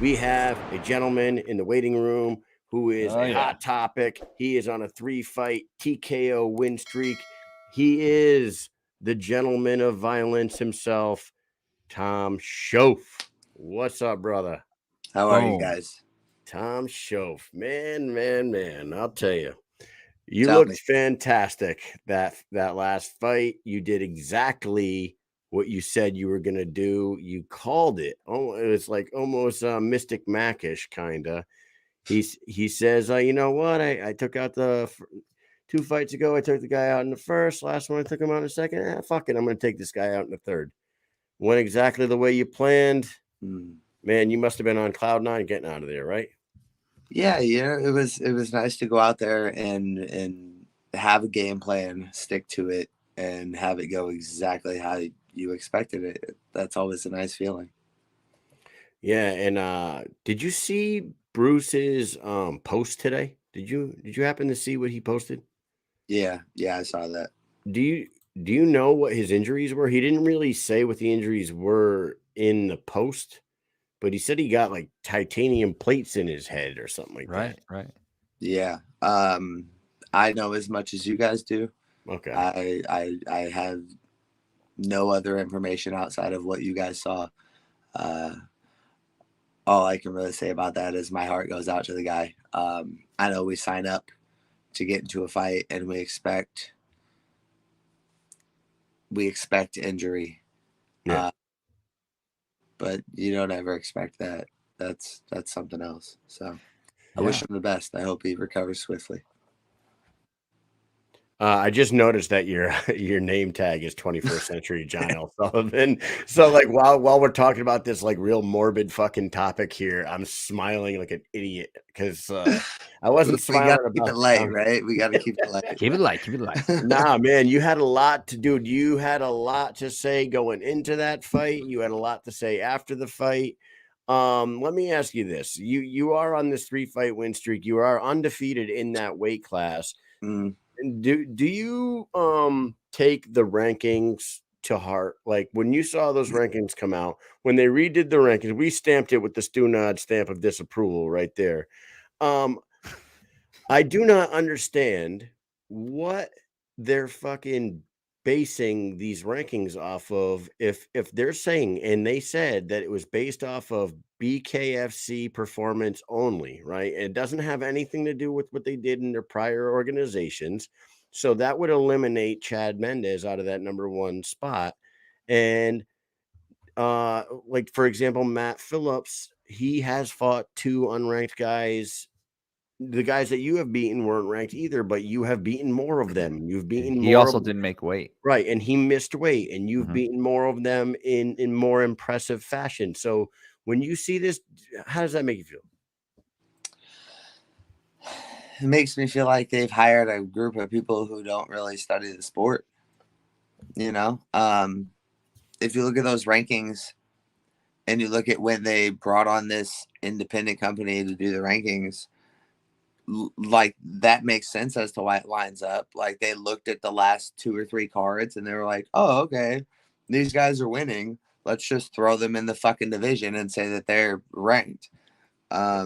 we have a gentleman in the waiting room who is Oh, a yeah. hot topic. He is on a 3-fight TKO win streak. He is the gentleman of violence himself, Tom Shoaf. What's up, brother? How are you Boom. guys? Tom Shoaf. Man. I'll tell you. You Tell looked me. fantastic that last fight. You did exactly what you said you were going to do. You called it. Oh, it was like almost Mystic Mac-ish kind of. He says, you know what? I took out 2 fights ago. I took the guy out in the first. Last one, I took him out in the second. Fuck it. I'm going to take this guy out in the third. Went exactly the way you planned. Man, you must have been on cloud 9 getting out of there, right? Yeah, it was nice to go out there and have a game plan, stick to it, and have it go exactly how you expected it. That's always a nice feeling. Yeah, and did you see Bruce's post today? Did you happen to see what he posted? Yeah, I saw that. Do you know what his injuries were? He didn't really say what the injuries were in the post, but he said he got like titanium plates in his head or something like that. Right. Yeah. I know as much as you guys do. Okay. I have no other information outside of what you guys saw. All I can really say about that is my heart goes out to the guy. I know we sign up to get into a fight and we expect injury. Yeah. But you don't ever expect that. That's something else. So I Yeah. wish him the best. I hope he recovers swiftly. I just noticed that your name tag is 21st Century John L. Sullivan. So like while we're talking about this like real morbid fucking topic here, I'm smiling like an idiot because I wasn't smiling gotta about keep it light, right? We gotta keep it light. Keep it light. Nah, man, you had a lot to do. You had a lot to say going into that fight. You had a lot to say after the fight. Let me ask you this. You are on this 3-fight win streak. You are undefeated in that weight class. Do you take the rankings to heart? Like when you saw those rankings come out, when they redid the rankings, we stamped it with the Stu Nod stamp of disapproval right there. I do not understand what they're fucking basing these rankings off of. If they're saying, and they said that it was based off of BKFC performance only, right? And it doesn't have anything to do with what they did in their prior organizations. So that would eliminate Chad Mendez out of that number 1 spot. And like for example, Matt Phillips, he has fought 2 unranked guys. The guys that you have beaten weren't ranked either, but you have beaten more of them. You've beaten more. He also didn't make weight. Right, and he missed weight, and you've beaten more of them in more impressive fashion. So when you see this, how does that make you feel? It makes me feel like they've hired a group of people who don't really study the sport. You know, if you look at those rankings and you look at when they brought on this independent company to do the rankings, like that makes sense as to why it lines up. Like they looked at the last 2 or 3 cards and they were like, oh, okay, these guys are winning. Let's just throw them in the fucking division and say that they're ranked. I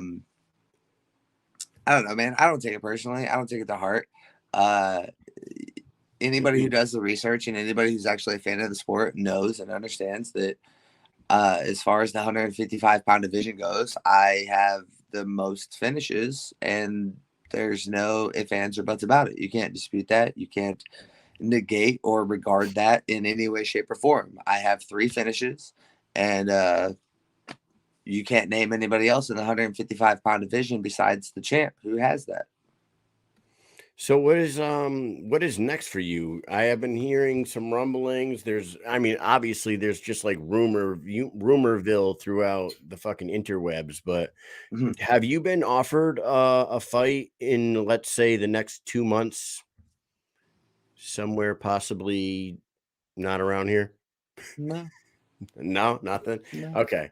don't know, man. I don't take it personally. I don't take it to heart. Anybody who does the research and anybody who's actually a fan of the sport knows and understands that as far as the 155-pound division goes, I have the most finishes, and there's no ifs, ands, or buts about it. You can't dispute that. You can't negate or regard that in any way, shape, or form. I have 3 finishes, and you can't name anybody else in the 155-pound division besides the champ who has that. So what is next for you? I have been hearing some rumblings. Obviously there's just like rumorville throughout the fucking interwebs, but have you been offered a fight in, let's say, the next 2 months somewhere, possibly not around here? No, Nothing. no. Okay.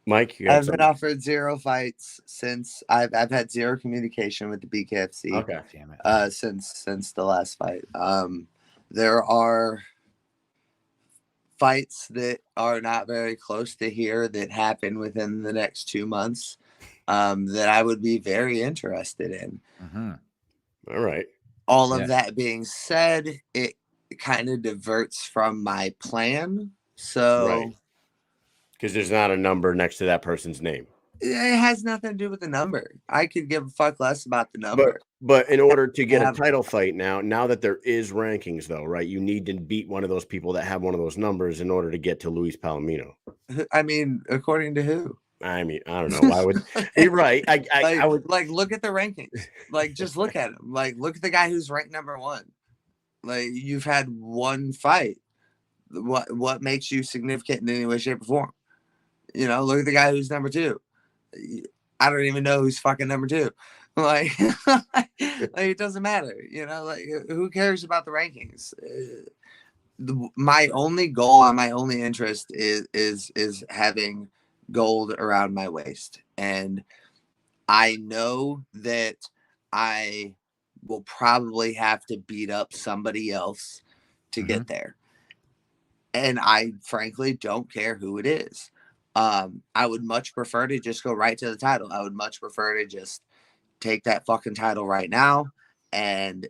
Mike, I've been offered 0 fights since I've had 0 communication with the BKFC. Okay. Damn it. Since the last fight. There are fights that are not very close to here that happen within the next 2 months that I would be very interested in. Mm-hmm. All right. All Yeah. of that being said, it kind of diverts from my plan. So Right. Because there's not a number next to that person's name. it has nothing to do with the number. I could give a fuck less about the number. But in order to get a have- title fight now that there is rankings though, right? You need to beat one of those people that have one of those numbers in order to get to Luis Palomino. I mean, according to who? I mean, I don't know. Why would you're right? I would like look at the rankings. Like just look at him. Like look at the guy who's ranked number 1. Like you've had one fight. What makes you significant in any way, shape, or form? You know, look at the guy who's number 2. I don't even know who's fucking number 2. Like, like it doesn't matter. You know, like who cares about the rankings? My only goal and my only interest is having gold around my waist, and I know that I will probably have to beat up somebody else to get there, and I frankly don't care who it is. I would much prefer to just go right to the title. I would much prefer to just take that fucking title right now and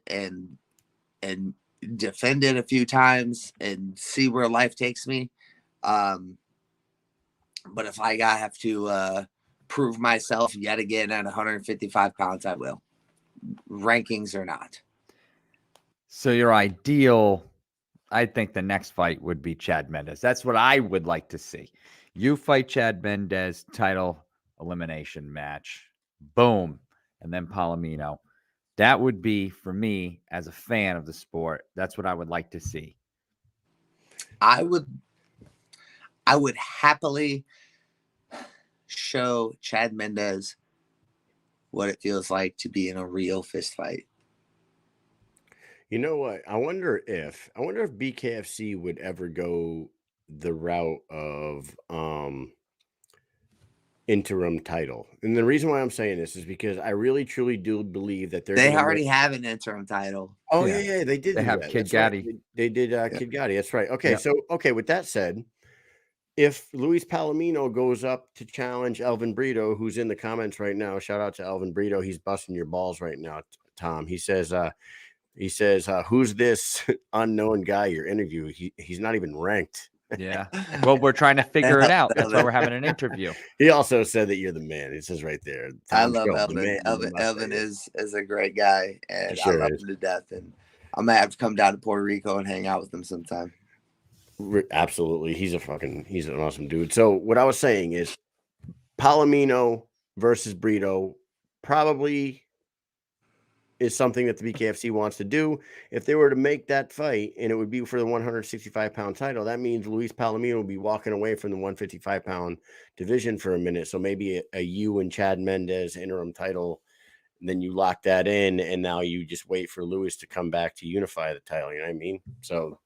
defend it a few times and see where life takes me. But if I have to prove myself yet again at 155 pounds, I will. Rankings or not. So your ideal, I think the next fight would be Chad Mendes. That's what I would like to see. You fight Chad Mendes, title elimination match. Boom. And then Palomino. That would be, for me, as a fan of the sport, that's what I would like to see. I would happily show Chad Mendes what it feels like to be in a real fist fight. You know what? I wonder if BKFC would ever go the route of interim title. And the reason why I'm saying this is because I really truly do believe that They already have an interim title. Oh Yeah. yeah, they did. They do have that. Kid That's right. Gotti. They did Kid Gotti. That's right. Okay, Yeah. so with that said, if Luis Palomino goes up to challenge Elvin Brito, who's in the comments right now, shout out to Elvin Brito. He's busting your balls right now, Tom. He says, who's this unknown guy you're interviewing? He's not even ranked. Yeah. Well, we're trying to figure it out. That's why we're having an interview. He also said that you're the man. It says right there. I Tom love Schultz, the Elvin. man, the Elvin Mustang. is a great guy, and He sure I love is. him to death. And I might have to come down to Puerto Rico and hang out with him sometime. Absolutely. He's an awesome dude. So what I was saying is Palomino versus Brito probably is something that the BKFC wants to do. If they were to make that fight and it would be for the 165-pound title, that means Luis Palomino will be walking away from the 155-pound division for a minute. So maybe a you and Chad Mendes interim title, and then you lock that in, and now you just wait for Luis to come back to unify the title. You know what I mean? So,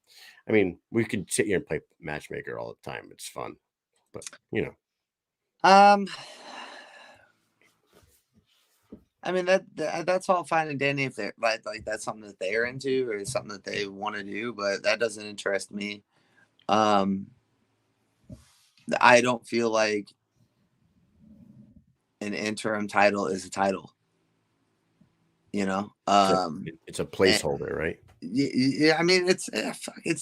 I mean, we could sit here and play matchmaker all the time. It's fun, but you know. I mean that's all fine and dandy if they're like that's something that they're into or something that they want to do, but that doesn't interest me. I don't feel like an interim title is a title. You know, it's a placeholder, right? Yeah, I mean it's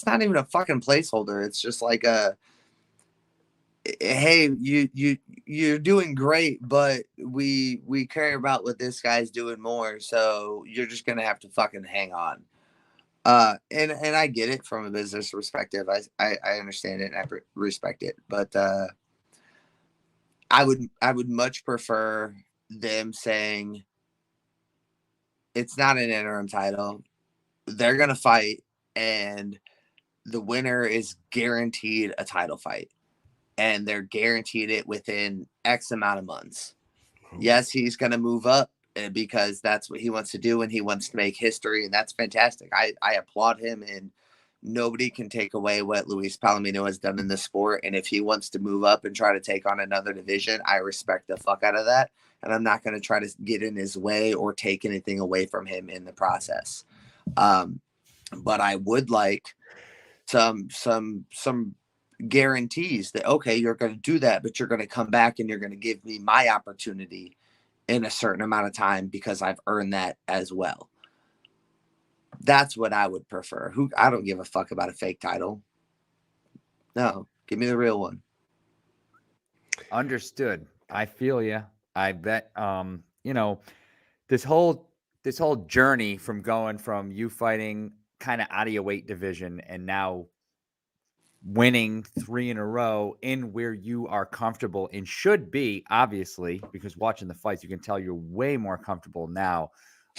not even a fucking placeholder. It's just like hey, you're doing great, but we care about what this guy's doing more, so you're just gonna have to fucking hang on. And I get it from a business perspective. I understand it and I respect it, but I would much prefer them saying it's not an interim title. They're gonna fight, and the winner is guaranteed a title fight. And they're guaranteed it within X amount of months. Yes, he's going to move up because that's what he wants to do and he wants to make history, and that's fantastic. I applaud him, and nobody can take away what Luis Palomino has done in the sport. And if he wants to move up and try to take on another division, I respect the fuck out of that. And I'm not going to try to get in his way or take anything away from him in the process. But I would like some guarantees that, okay, you're going to do that, but you're going to come back and you're going to give me my opportunity in a certain amount of time because I've earned that as well. That's what I would prefer. I don't give a fuck about a fake title. No, give me the real one. Understood. I feel you. I bet. You know, this whole journey from going from you fighting kind of out of your weight division and now winning 3 in a row in where you are comfortable and should be, obviously, because watching the fights, you can tell you're way more comfortable now.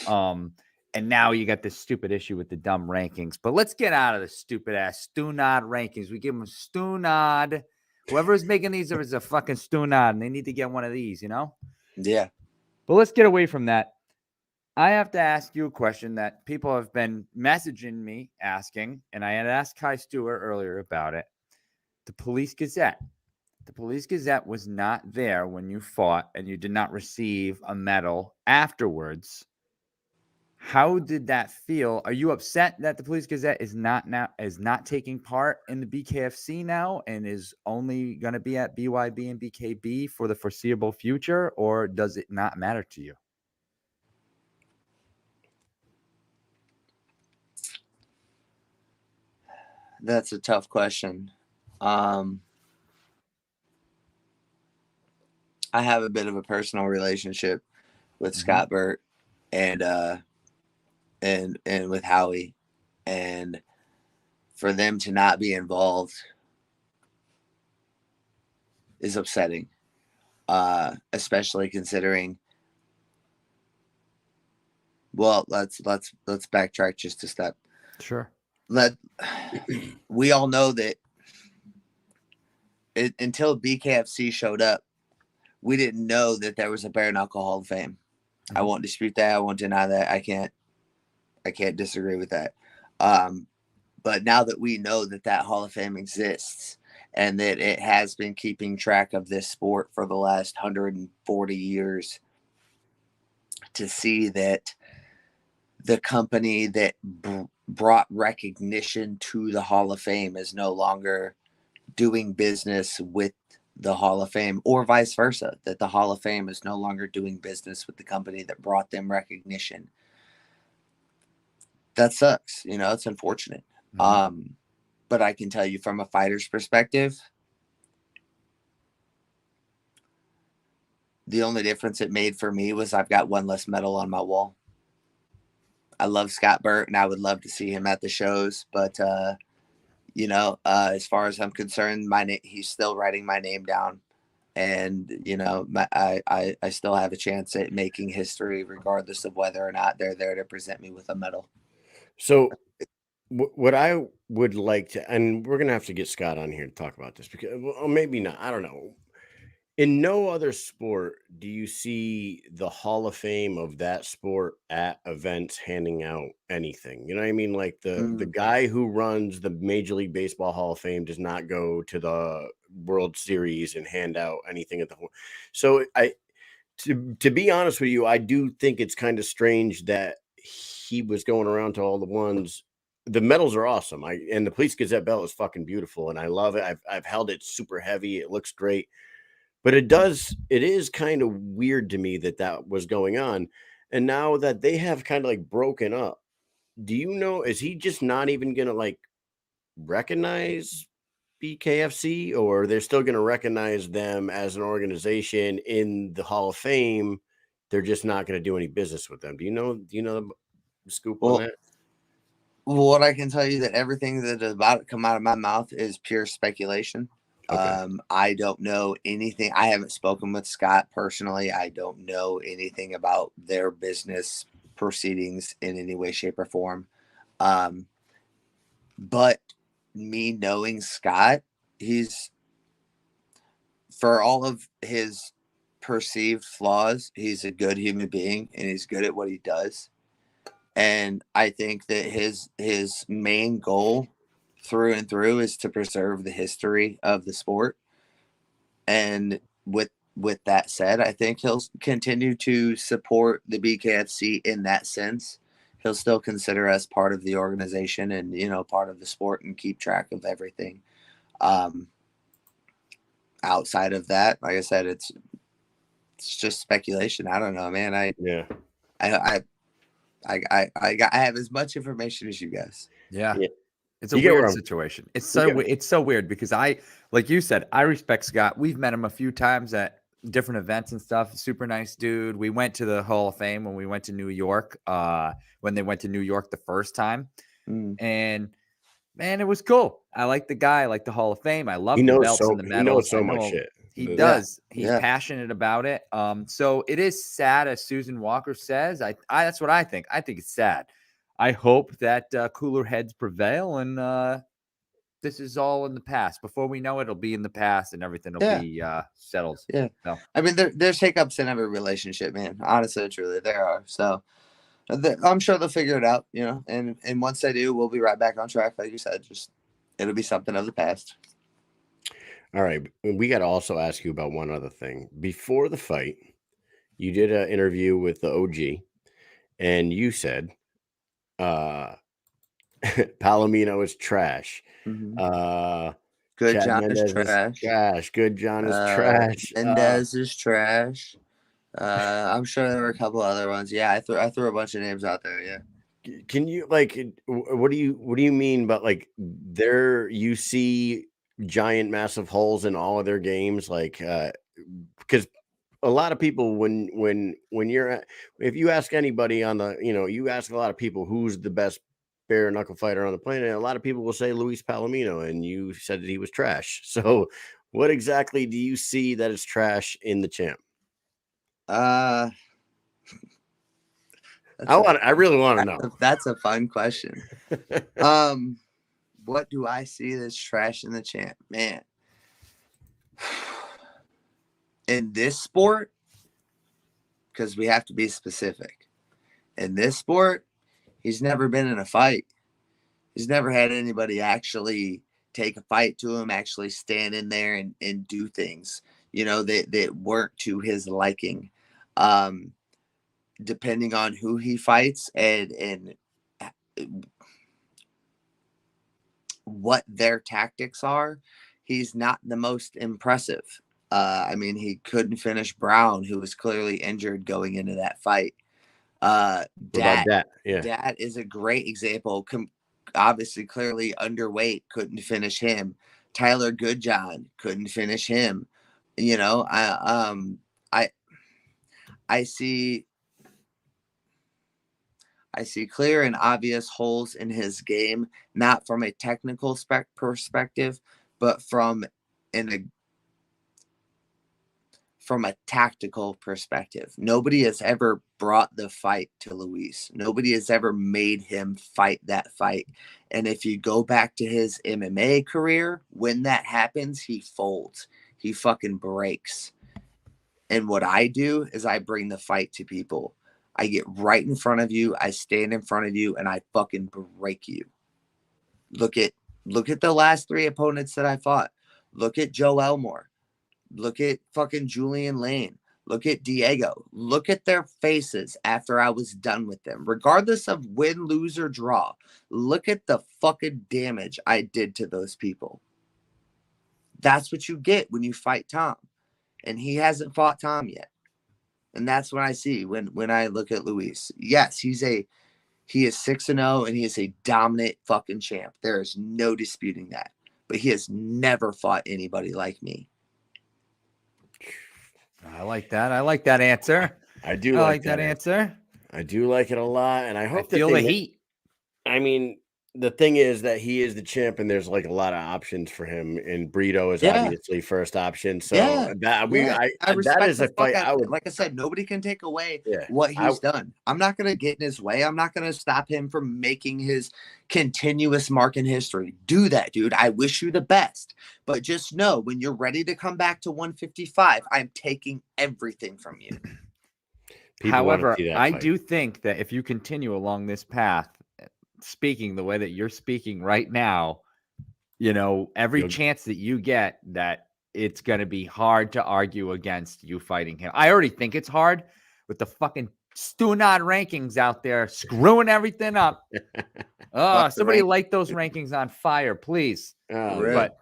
And now you got this stupid issue with the dumb rankings. But let's get out of the stupid ass Stunad rankings. We give them Stunad. Whoever's making these is a fucking Stunad, and they need to get one of these, you know? Yeah. But let's get away from that. I have to ask you a question that people have been messaging me asking, and I had asked Kai Stewart earlier about it. The Police Gazette. The Police Gazette was not there when you fought, and you did not receive a medal afterwards. How did that feel? Are you upset that the Police Gazette is not taking part in the BKFC now and is only going to be at BYB and BKB for the foreseeable future, or does it not matter to you? That's a tough question. I have a bit of a personal relationship with Scott Burt and with Howie, and for them to not be involved is upsetting, especially considering. Well, let's backtrack just a step. Sure. We all know that until BKFC showed up, we didn't know that there was a Bare Knuckle Hall of Fame. I won't dispute that. I won't deny that. I can't disagree with that. But now that we know that Hall of Fame exists and that it has been keeping track of this sport for the last 140 years, to see that the company that brought recognition to the Hall of Fame is no longer doing business with the Hall of Fame, or vice versa, that the Hall of Fame is no longer doing business with the company that brought them recognition. That sucks. It's unfortunate. But I can tell you from a fighter's perspective, the only difference it made for me was I've got one less medal on my wall. I love Scott Burt and I would love to see him at the shows, but as far as I'm concerned, he's still writing my name down, and I still have a chance at making history regardless of whether or not they're there to present me with a medal. So what I would like to, and we're going to have to get Scott on here to talk about this because, well, maybe not. I don't know. In no other sport do you see the Hall of Fame of that sport at events handing out anything. You know what I mean? Like the guy who runs the Major League Baseball Hall of Fame does not go to the World Series and hand out anything at the whole. So to be honest with you, I do think it's kind of strange that he was going around to all the ones. The medals are awesome. And the Police Gazette belt is fucking beautiful, and I love it. I've held it super heavy. It looks great. But it is kind of weird to me that was going on. And now that they have kind of like broken up, do you know, is he just not even going to like recognize BKFC, or they're still going to recognize them as an organization in the Hall of Fame? They're just not going to do any business with them. Do you know the scoop on that? Well, what I can tell you that everything that is about to come out of my mouth is pure speculation. Okay. I don't know anything. I haven't spoken with Scott personally. I don't know anything about their business proceedings in any way, shape, or form. But me knowing Scott, he's, for all of his perceived flaws, he's a good human being and he's good at what he does. And I think that his main goal through and through is to preserve the history of the sport. And with that said, I think he'll continue to support the BKFC in that sense. He'll still consider us part of the organization and, part of the sport and keep track of everything. Um, outside of that, like I said, it's just speculation. I don't know, man. Yeah. I have as much information as you guys. Yeah. Yeah. It's a You get where weird I'm- situation. It's You so get- it's so weird because like you said, I respect Scott. We've met him a few times at different events and stuff. Super nice dude. We went to the Hall of Fame when we went to New York, when they went to New York the first time. Mm. And man, it was cool. I like the guy, I like the Hall of Fame. I love He the knows belts so and the he medals. knows so I much know shit. he The- does. He's Yeah. passionate about it. So it is sad, as Susan Walker says. I that's what I think. I think it's sad. I hope that cooler heads prevail and this is all in the past. Before we know it, it'll be in the past and everything will Yeah. be settled. Yeah. So, I mean, there's hiccups in every relationship, man. Honestly, truly, there are. So I'm sure they'll figure it out, and once they do, we'll be right back on track. Like you said, just it'll be something of the past. All right. We got to also ask you about one other thing. Before the fight, you did an interview with the OG, and you said, Palomino is trash. Good Chad John Mendez is trash. trash. Good John is trash. Mendez is trash. I'm sure there were a couple other ones. Yeah, I threw a bunch of names out there. Yeah. Can you what do you mean? But like you see giant massive holes in all of their games, because a lot of people when if you ask anybody on the you ask a lot of people who's the best bare knuckle fighter on the planet, a lot of people will say Luis Palomino, and you said that he was trash. So what exactly do you see that is trash in the champ? I really want to know. That's a fun question. What do I see that's trash in the champ? Man. In this sport, because we have to be specific. In this sport, he's never been in a fight. He's never had anybody actually take a fight to him, actually stand in there and do things, that weren't to his liking. Depending on who he fights and what their tactics are, he's not the most impressive. I mean, he couldn't finish Brown, who was clearly injured going into that fight. Dat is a great example. Obviously, clearly underweight, couldn't finish him. Tyler Goodjohn couldn't finish him. I see clear and obvious holes in his game, not from a technical perspective, but from a tactical perspective. Nobody has ever brought the fight to Luis. Nobody has ever made him fight that fight. And if you go back to his MMA career, when that happens, he folds. He fucking breaks. And what I do is I bring the fight to people. I get right in front of you. I stand in front of you and I fucking break you. Look at the last 3 opponents that I fought. Look at Joe Elmore. Look at fucking Julian Lane. Look at Diego. Look at their faces after I was done with them. Regardless of win, lose, or draw. Look at the fucking damage I did to those people. That's what you get when you fight Tom. And he hasn't fought Tom yet. And that's what I see when I look at Luis. Yes, he is 6-0 and he is a dominant fucking champ. There is no disputing that. But he has never fought anybody like me. I like that. I like that answer. I do like that answer. I do like it a lot, and I hope I feel the heat. I mean, the thing is that he is the champ, and there's like a lot of options for him. And Brito is obviously first option. So that is a fight. Like I said, nobody can take away Yeah, what he's done. I'm not going to get in his way. I'm not going to stop him from making his continuous mark in history. Do that, dude. I wish you the best. But just know when you're ready to come back to 155, I'm taking everything from you. However, I do think that if you continue along this path, speaking the way that you're speaking right now, every chance that you get, that it's going to be hard to argue against you fighting him. I already think it's hard with the fucking Stunod rankings out there screwing everything up. Oh, somebody light those rankings on fire, please. But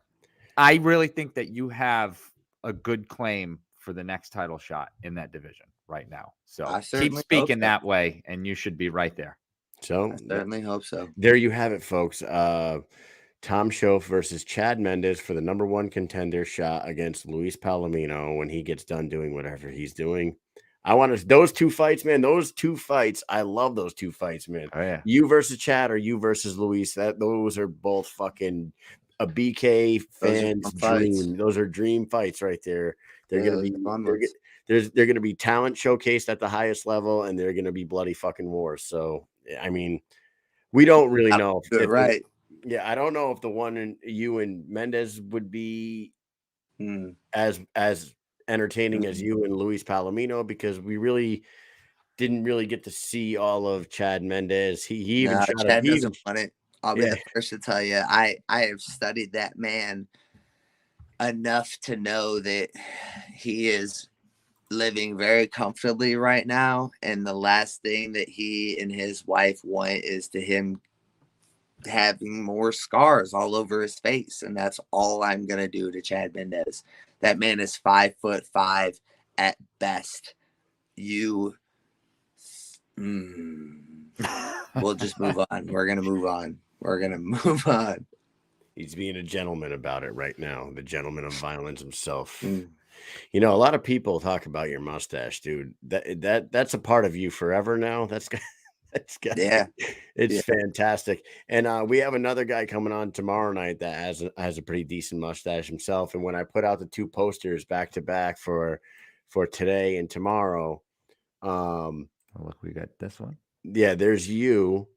I really think that you have a good claim for the next title shot in that division right now. So I keep certainly hope speaking so. that way, and you should be right there. So I certainly hope so. there you have it, folks. Tom Schoaf versus Chad Mendes for the #1 contender shot against Luis Palomino when he gets done doing whatever he's doing. I want to those two fights, man. Those two fights, I love those two fights, man. Oh yeah. You versus Chad or you versus Luis. Those are both fucking a BK Those are fan's fun fights. dream. Those are dream fights right there. They're Yeah, gonna those be are fun they're, ones. they're gonna be talent showcased at the highest level, and they're gonna be bloody fucking wars. So I mean, we don't really know Do it right. yeah, I don't know if the one in you and Mendes would be Mm. as entertaining as you and Luis Palomino, because we really didn't really get to see all of Chad Mendes. He even No, shot Chad he even, doesn't want it. I'll be yeah. the first to tell you. I have studied that man enough to know that he is living very comfortably right now, and the last thing that he and his wife want is to him having more scars all over his face, and that's all I'm gonna do to Chad Mendes. That man is 5'5" at best. You we'll just move on. We're gonna move on. We're gonna move on. He's being a gentleman about it right now. The gentleman of violence himself. Mm. You know, a lot of people talk about your mustache, dude. That's a part of you forever now. That's Yeah. it's Yeah. fantastic. And we have another guy coming on tomorrow night that has a pretty decent mustache himself. And when I put out the two posters back to back for today and tomorrow, Oh, look, we got this one. yeah, there's you,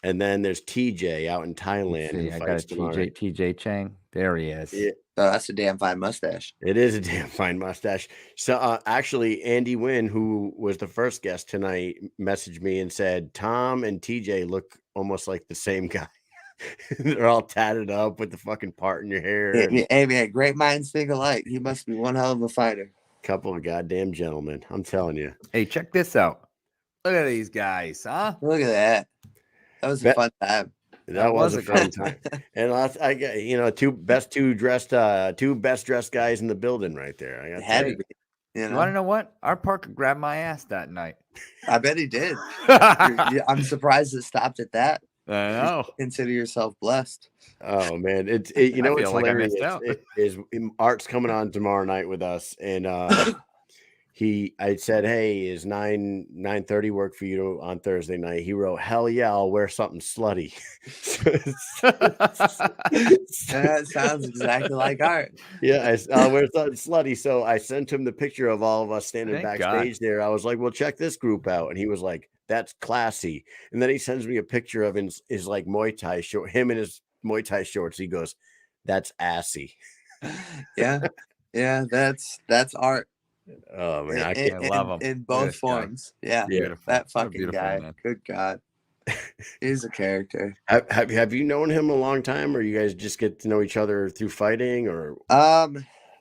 and then there's TJ out in Thailand. See, who I got a fights tomorrow night. TJ Chang. There he is. Yeah, Oh, that's a damn fine mustache. it is a damn fine mustache. So actually, Andy Wynn, who was the first guest tonight, messaged me and said Tom and TJ look almost like the same guy. They're all tatted up with the fucking part in your hair. and Hey man, great minds think alike. He must be one hell of a fighter. couple of goddamn gentlemen. I'm telling you. Hey, check this out. Look at these guys, huh? Look at that. That was a Bet- fun time. That was a fun good time. And I got, two best dressed guys in the building right there. I It got had to to be. You You know? want to know what? Our Parker grabbed my ass that night. I bet he did. I'm surprised it stopped at that. I know. Consider yourself blessed. Oh man, you know I what's feel like I missed hilarious out. is Art's coming on tomorrow night with us, and I said, hey, is 9:30 work for you on Thursday night? He wrote, hell yeah, I'll wear something slutty. That sounds exactly like Art. Yeah, I'll wear something slutty. So I sent him the picture of all of us standing Thank backstage there. I was like, well, check this group out. And he was like, that's classy. And then he sends me a picture of his like Muay Thai short, him in his Muay Thai shorts. He goes, that's assy. Yeah. Yeah, that's Art. Oh man, I can't. I love him. In both This guy. forms. Yeah. Yeah. Beautiful. That What a fucking beautiful guy. man. Good God. He's a character. Have you known him a long time, or you guys just get to know each other through fighting, or?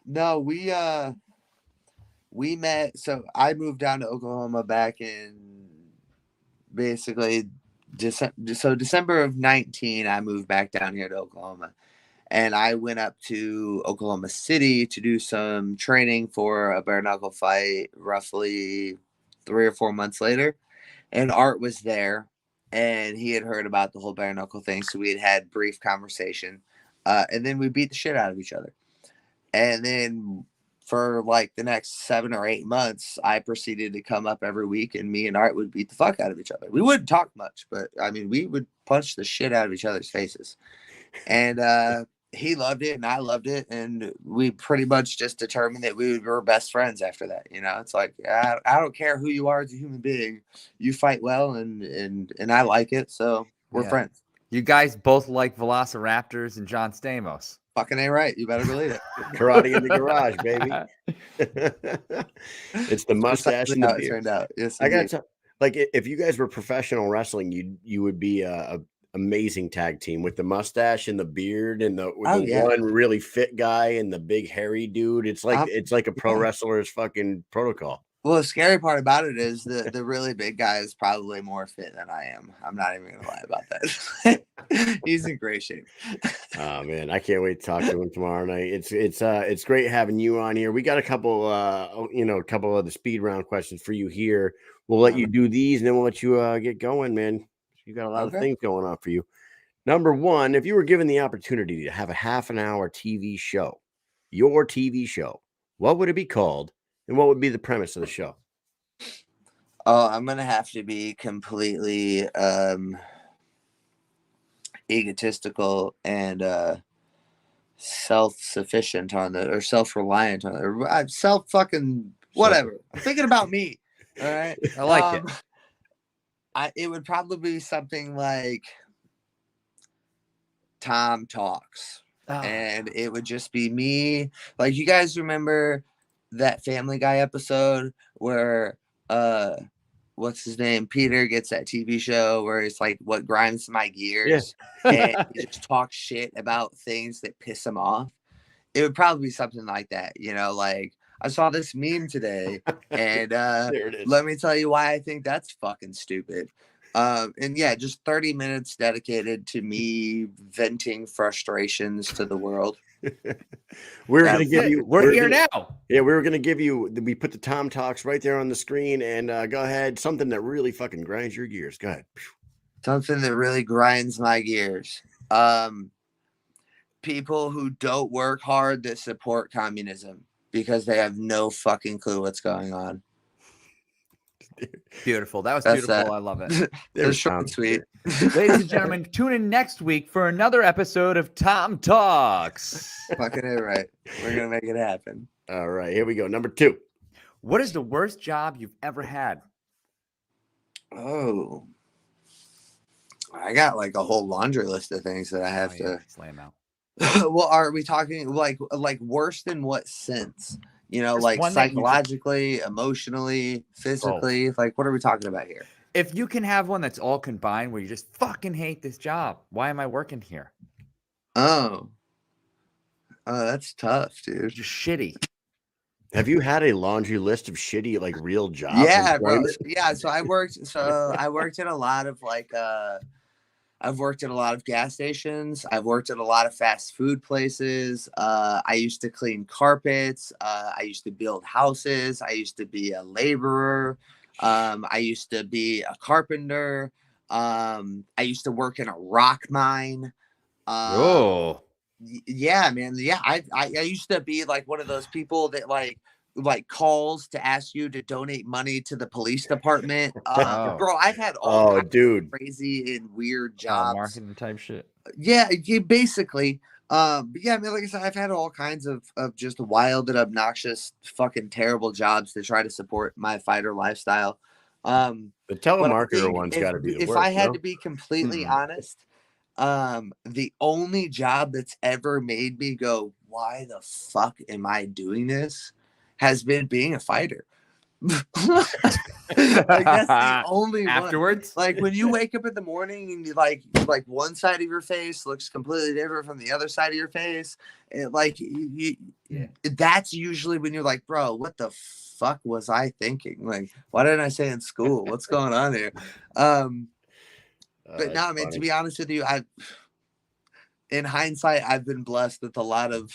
No, we met. So I moved down to Oklahoma back in basically December of 19. I moved back down here to Oklahoma, and I went up to Oklahoma City to do some training for a bare knuckle fight. Roughly 3 or 4 months later, and Art was there, and he had heard about the whole bare knuckle thing, so we had brief conversation, and then we beat the shit out of each other. And then for like the next 7 or 8 months, I proceeded to come up every week, and me and Art would beat the fuck out of each other. We wouldn't talk much, but I mean, we would punch the shit out of each other's faces. And he loved it, and I loved it, and we pretty much just determined that we were best friends after that. You know, it's like I don't care who you are as a human being, you fight well, and I like it, so we're Yeah. friends. You guys both like Velociraptors and John Stamos. Fucking ain't right. You better believe it. Karate in the garage, baby. It's the mustache and the How it beard. turned out. Yes, I got indeed. to like if you guys were professional wrestling, you would be a amazing tag team with the mustache and the beard and the one really fit guy and the big hairy dude. It's like a pro wrestler's fucking protocol. Well, the scary part about it is the really big guy is probably more fit than I am. I'm not even gonna lie about that. He's in great shape. Oh man, I can't wait to talk to him tomorrow night. It's great having you on here. We got a couple a couple of the speed round questions for you here. We'll let you do these and then we'll let you get going, man. You got a lot of things going on for you. Number one, if you were given the opportunity to have a half an hour TV show, your TV show, what would it be called and what would be the premise of the show? Oh, I'm gonna have to be completely egotistical and self-sufficient on it, or self-reliant on it, or self fucking whatever. I'm thinking about me. All right. I like it. It would probably be something like Tom Talks. And it would just be me. Like, you guys remember that Family Guy episode where what's his name? Peter gets that TV show where it's like what grinds my gears, and he just talks shit about things that piss him off. It would probably be something like that, you know, like, I saw this meme today, and There it is. let me tell you why I think that's fucking stupid. And yeah, just 30 minutes dedicated to me venting frustrations to the world. We're gonna give you. We're here now. Yeah, we were gonna give you. We put the Tom Talks right there on the screen, and go ahead. Something that really fucking grinds your gears. Go ahead. Something that really grinds my gears. People who don't work hard that support communism because they have no fucking clue what's going on. Beautiful. That was That's beautiful. that. I love it. There's short and sweet. Ladies and gentlemen, tune in next week for another episode of Tom Talks. Fucking it right. We're gonna make it happen. All right, here we go. Number two. What is the worst job you've ever had? Oh, I got like a whole laundry list of things that I have to. Slay 'em out. Well, are we talking like worse in what sense? You know, Just like one that you just- psychologically, emotionally, physically. Like, what are we talking about here? If you can have one that's all combined where you just fucking hate this job, why am I working here? Oh, that's tough, dude. Just shitty. Have you had a laundry list of shitty, like, real jobs? Yeah, bro. employment? Yeah, so I worked at a lot of like I've worked at a lot of gas stations. I've worked at a lot of fast food places. I used to clean carpets. I used to build houses. I used to be a laborer. I used to be a carpenter. I used to work in a rock mine. Yeah, man. Yeah, I used to be like one of those people that like calls to ask you to donate money to the police department. Bro, I've had all kinds of crazy and weird jobs. Marketing type shit. Yeah, basically. But yeah, I mean, like I said, I've had all kinds of just wild and obnoxious, fucking terrible jobs to try to support my fighter lifestyle. The telemarketer one's got to be the if worst. I had to be completely honest, the only job that's ever made me go, why the fuck am I doing this, has been being a fighter. Like, that's the only Afterwards, one. Like, when you wake up in the morning and you like one side of your face looks completely different from the other side of your face, and like that's usually when you're like, bro, what the fuck was I thinking? Like, why didn't I say in school? What's going on here? But no, man, to be honest with you, in hindsight, I've been blessed with a lot of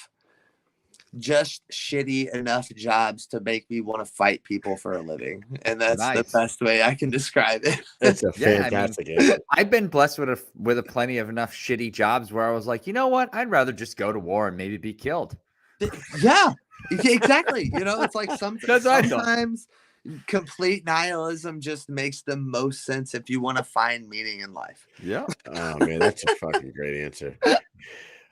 just shitty enough jobs to make me want to fight people for a living. And that's the best way I can describe it. That's a fantastic answer. I've been blessed with a plenty of enough shitty jobs where I was like, you know what? I'd rather just go to war and maybe be killed. Yeah, exactly. You know, it's like sometimes complete nihilism just makes the most sense if you want to find meaning in life. Yeah. Oh man, that's a fucking great answer.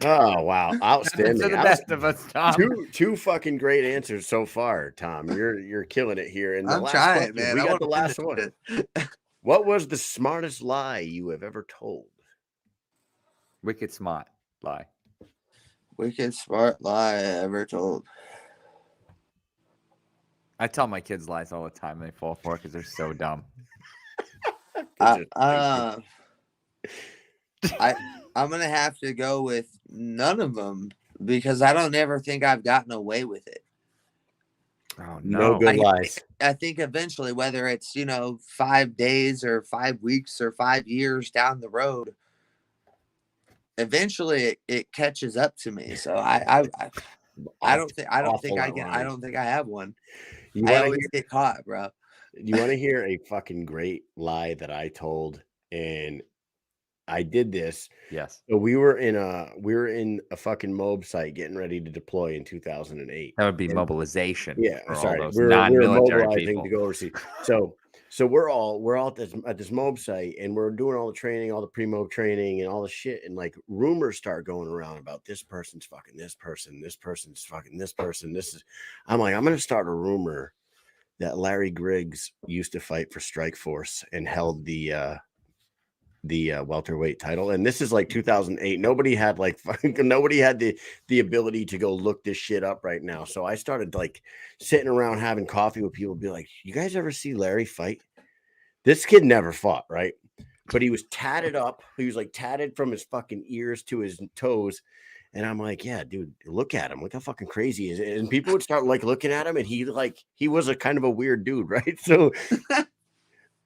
Oh wow, outstanding! To the best of us, Tom. Two fucking great answers so far, Tom. You're killing it here. And I'm trying, man. We got the last one. What was the smartest lie you have ever told? Wicked smart lie. Wicked smart lie I ever told. I tell my kids lies all the time. They fall for it because they're so dumb. I'm gonna have to go with none of them because I don't ever think I've gotten away with it. Oh No no. good lies. I think eventually, whether it's 5 days or 5 weeks or 5 years down the road, eventually it catches up to me. So I don't think Awful at I lying. don't think I have one. You I want to always hear? get caught, bro. You want to hear a fucking great lie that I told? And I did this. Yes. So we were in a fucking mob site getting ready to deploy in 2008. That would be And mobilization yeah, for all sorry. those We're non-military mobilizing people. to go overseas. So we're all at this mob site, and we're doing all the training, all the pre-mob training and all the shit. And like rumors start going around about this person's fucking this person, this person's fucking this person. I'm like, I'm gonna start a rumor that Larry Griggs used to fight for Strike Force and held the welterweight title. And this is like 2008. Nobody had the ability to go look this shit up right now. So I started like sitting around having coffee with people, be like, you guys ever see Larry fight? This kid never fought, right? But he was tatted up. He was like tatted from his fucking ears to his toes. And I'm like, yeah, dude, look at him. Look how fucking crazy he is. And people would start like looking at him, and he was a kind of a weird dude, right? So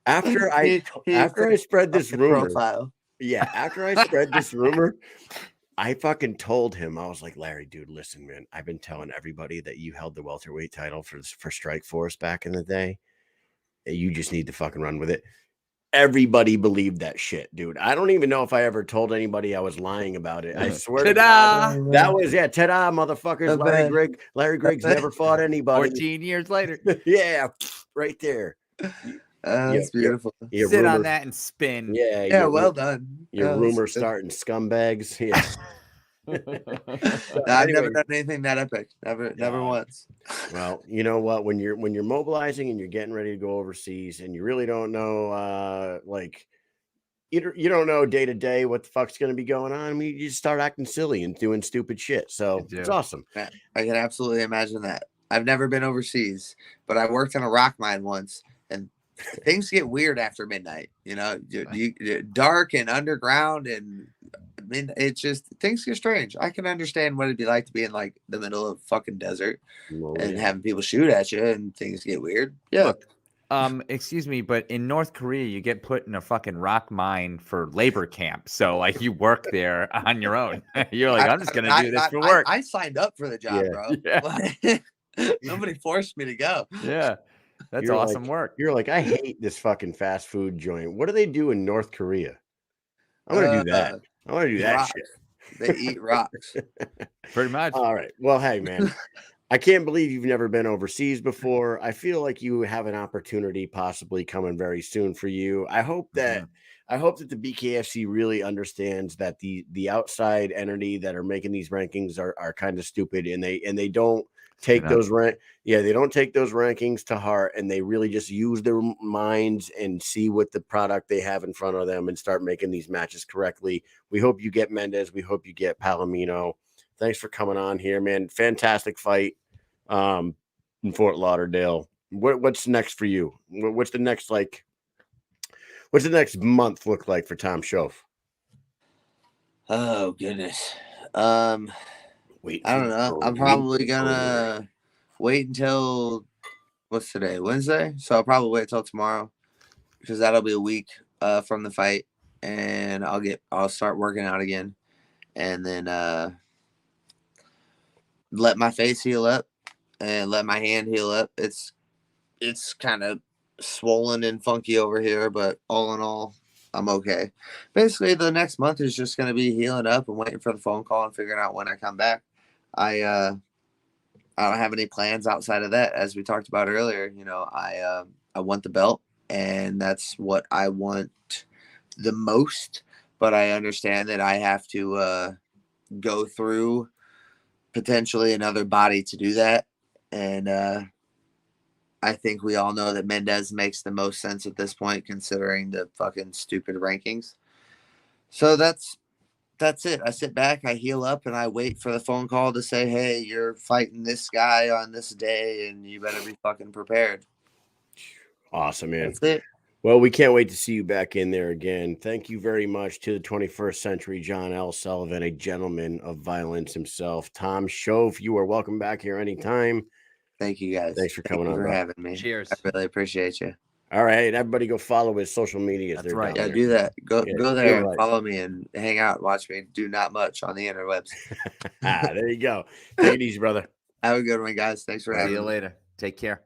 after I spread this rumor, profile. yeah, after I spread this rumor, I fucking told him, I was like, Larry, dude, listen, man, I've been telling everybody that you held the welterweight title for Strike Force back in the day. You just need to fucking run with it. Everybody believed that shit, dude. I don't even know if I ever told anybody I was lying about it. I swear to God, Ta-da! that was ta-da, motherfuckers. Okay. Larry Griggs never fought anybody. 14 years later. Yeah, right there. That's beautiful. Your Sit on rumor, that and spin. yeah, Yeah, your, well done. your Yeah, rumor that's good. starting scumbags. Yeah. I've never Anyway, done anything that epic. Never Yeah. once. well, you know what? When you're mobilizing and you're getting ready to go overseas, and you really don't know, like you don't know day to day what the fuck's going to be going on. I mean, you just start acting silly and doing stupid shit. So You it's do. awesome. Yeah, I can absolutely imagine that. I've never been overseas, but I worked in a rock mine once, and things get weird after midnight. Dark and underground, and it's just things get strange. I can understand what it'd be like to be in like the middle of fucking desert Oh, and yeah. having people shoot at you, and things get weird. Yeah, Look, excuse me, but in North Korea, you get put in a fucking rock mine for labor camp. So like you work there on your own. You're like, I'm just gonna do this for work. I signed up for the job, Yeah. bro. Yeah. Nobody forced me to go. Yeah. That's You're awesome like, work. You're like, I hate this fucking fast food joint. What do they do in North Korea? I'm gonna do that. I want to do that rocks. shit. They eat rocks. Pretty much. All right. Well, hey, man, I can't believe you've never been overseas before. I feel like you have an opportunity possibly coming very soon for you. I hope that the BKFC really understands that the outside entity that are making these rankings are kind of stupid, and they don't take those they don't take those rankings to heart, and they really just use their minds and see what the product they have in front of them and start making these matches correctly. We hope you get Mendez. We hope you get Palomino. Thanks for coming on here, man. Fantastic fight in Fort Lauderdale. What's next for you? What's the next month look like for Tom Shoaf? Oh goodness. Wait, I don't know. I'm probably gonna wait until what's today? Wednesday. So I'll probably wait till tomorrow because that'll be a week from the fight, and I'll start working out again, and then let my face heal up and let my hand heal up. It's kind of swollen and funky over here, but all in all, I'm okay. Basically, the next month is just going to be healing up and waiting for the phone call and figuring out when I come back. I don't have any plans outside of that. As we talked about earlier, I want the belt, and that's what I want the most. But I understand that I have to go through potentially another body to do that, and I think we all know that Mendez makes the most sense at this point, considering the fucking stupid rankings. So that's it. I sit back, I heal up, and I wait for the phone call to say, hey, you're fighting this guy on this day, and you better be fucking prepared. Awesome, man. That's it. Well, we can't wait to see you back in there again. Thank you very much to the 21st Century John L. Sullivan, a gentleman of violence himself. Tom Shoaf, you are welcome back here anytime. Thank you guys. Thanks for Thank coming you on, for bro. having me. Cheers. I really appreciate you. All right, and everybody go follow his social medias. That's They're right. down Yeah, there. do that. Go Yeah, go do there it and right. follow me and hang out and watch me do not much on the interwebs. There you go. Take it easy, brother. Have a good one, guys. Thanks for See having you me. later. Take care.